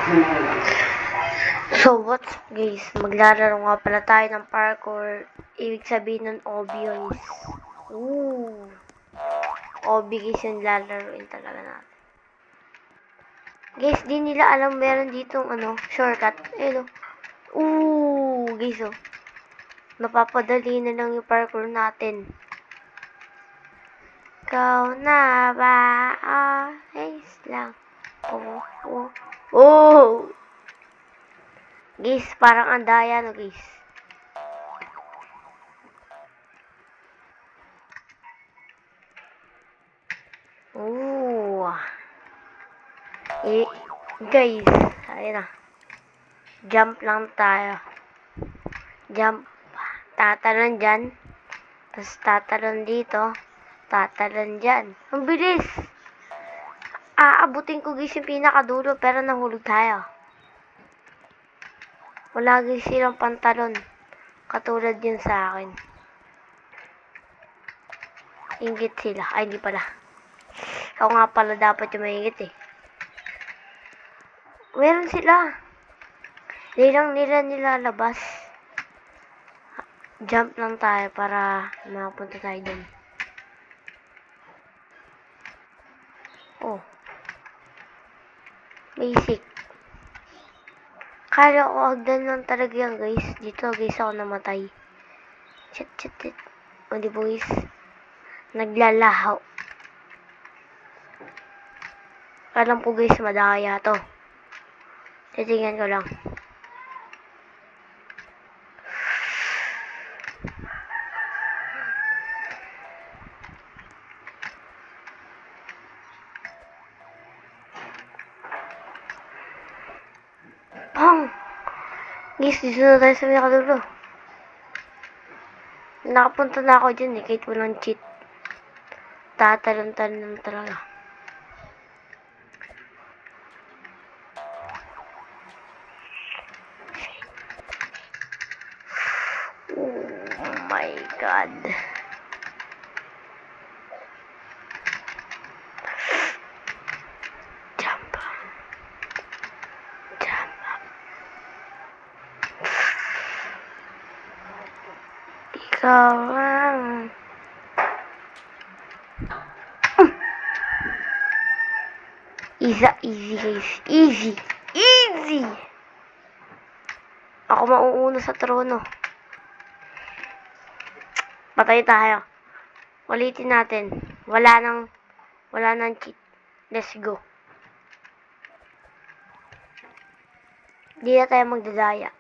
So what's guys, maglalaro nga pala tayo ng parkour. Ibig sabihin nun obvious. Ooh. Obvious yung lalaroin talaga natin. Guys, di nila alam meron ditong shortcut. Ayun o. Ooh, guys oh. Napapadali na lang yung parkour natin. Ikaw na ba? Ayos lang. Oh. Guys, parang andaya no guys. Ooh. Guys, ayun na. Jump lang tayo. Jump. Tatalon dyan. Tapos tatalon dito. Tatalon dyan. Ang bilis! Aabutin ko guys yung pinakadulo pero nahulog tayo. Wala guys silang pantalon. Katulad yun sa akin. Ingit sila. Ay, di pala. Ako nga pala dapat yung maingit eh. Meron sila. Hindi lang nila nilalabas. Jump lang tayo para makapunta tayo dun. Oh. Basic. Kala ko agdan lang talaga yan guys. Dito guys ako namatay. Chat. O di po guys. Naglalahaw. Alam ko guys madaya to. Titingnan ko lang. Guys, dito na tayo sa pinakadulo. Nakapunta na ako dyan eh, kahit walang cheat. Tatalon-talon talaga. Oh my god. Ikaw lang. Easy guys. Easy. Ako mauuna sa trono. Patay tayo. Ulitin natin. Wala nang cheat. Let's go. Di na tayo magdadaya.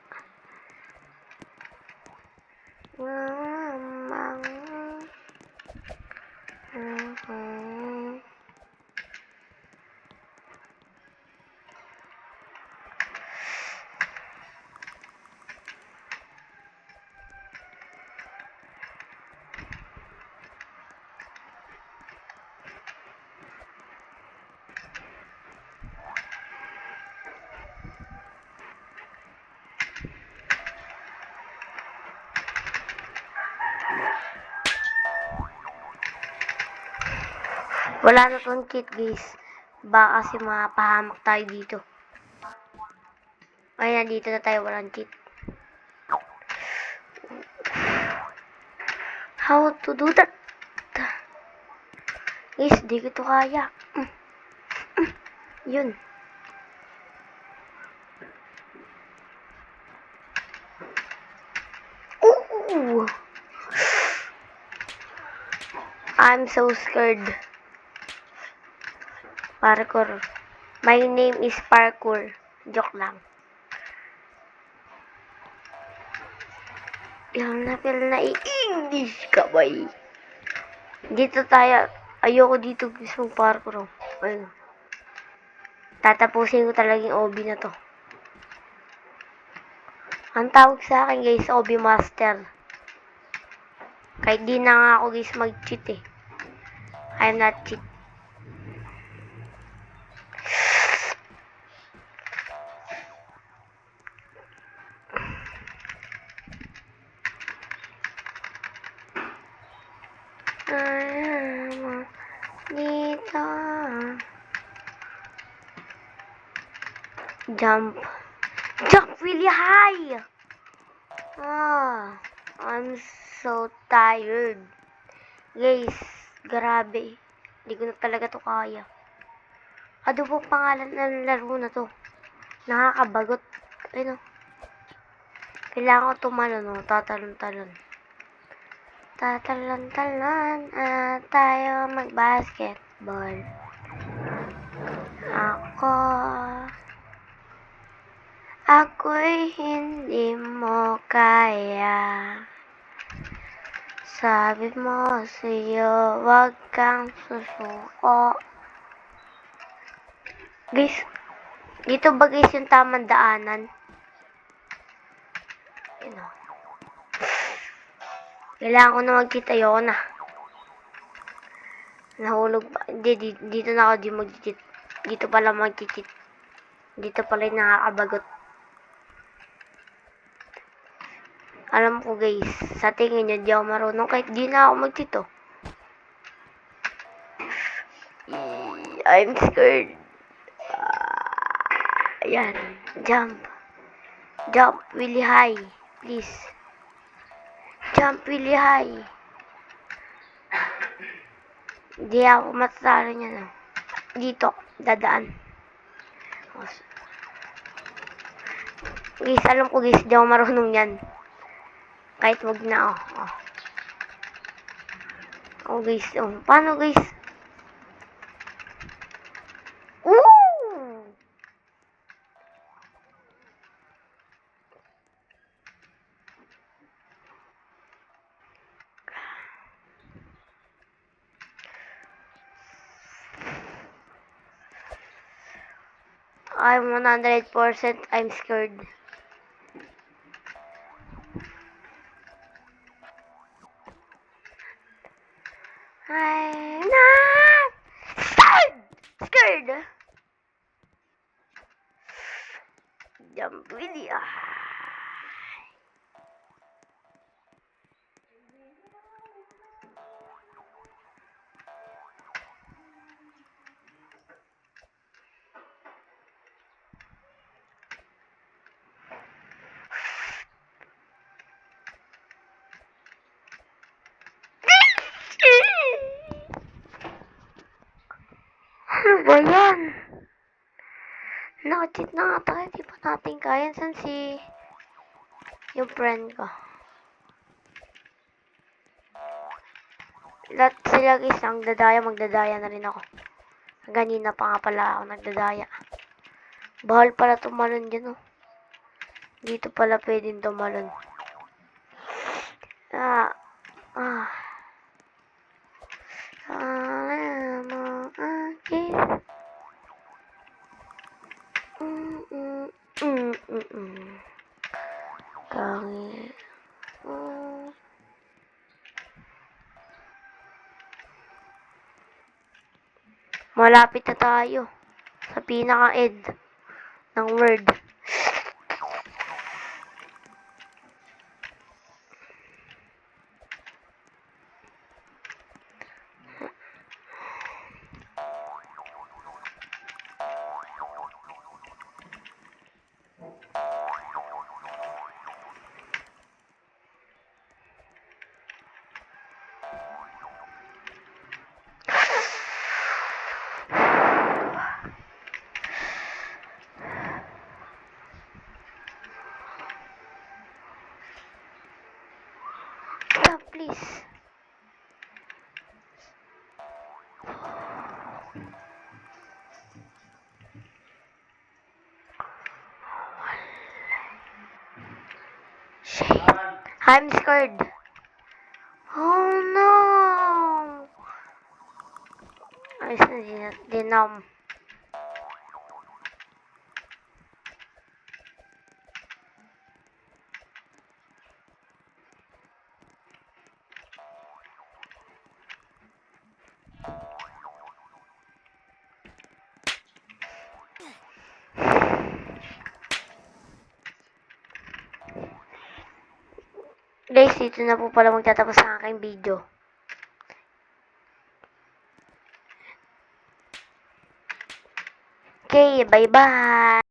Wala na tong cheat guys. Baka kasi mapahamak tayo dito. Ayan, dito na tayo walang cheat. How to do that? Guys, di ko to kaya. Yun. Ooh. I'm so scared. Parkour. My name is Parkour. Joke lang. Yung napil na i-English ka ba eh? Dito tayo. Ayoko dito gusto parkour. Ayun. Tatapusin ko talaga yung OB na to. Ang tawag sa akin guys, OB Master. Kahit di na nga ako guys mag-cheat eh. I'm not cheat. Dito. Jump. Jump really high! I'm so tired. Guys, grabe. Hindi ko na talaga to kaya. Ano po pangalan ng laro na to? Nakakabagot. Ayun o. Kailangan ko tumalon o. Tatalon-talon. Tatalon-talon at tayo mag-basketball. Ako'y hindi mo kaya. Sabi mo sa'yo, wag kang susuko. Guys, dito ba guys yung tamang daanan? Kailangan ko na mag-cheat. Ayoko na. Nahulog pa. Hindi, dito na ako di mag-cheat. Dito pala mag-cheat. Dito pala yung nakakabagot. Alam ko guys, sa tingin nyo, di ako marunong kahit di na ako mag-cheat oh. I'm scared. Ayan, jump. Jump really high, please. Jump really high. Di ako matatalo niya no. Dito, dadaan. Guys, alam ko guys, di ako marunong yan. Kahit wag na oh. Oh guys, oh. Paano guys? I'm 100% I'm scared. I'm not scared. Jump really high. Ano ba yan? Naka-cheat na nga tayo. Di pa natin kaya. San si yung friend ko? Lahat sila guys ang dadaya. Magdadaya na rin ako. Ganina pa nga pala ako nagdadaya. Bahal pala tumalon dyan oh. Dito pala pwedeng tumalon. Sana mo akin. Kangi. Malapit na tayo sa pinaka-end ng word. Stop, please. Shit. I'm scared. Oh no. Ayos na dinom. Guys, dito na po pala magtatapos ang aking video. Okay, bye-bye!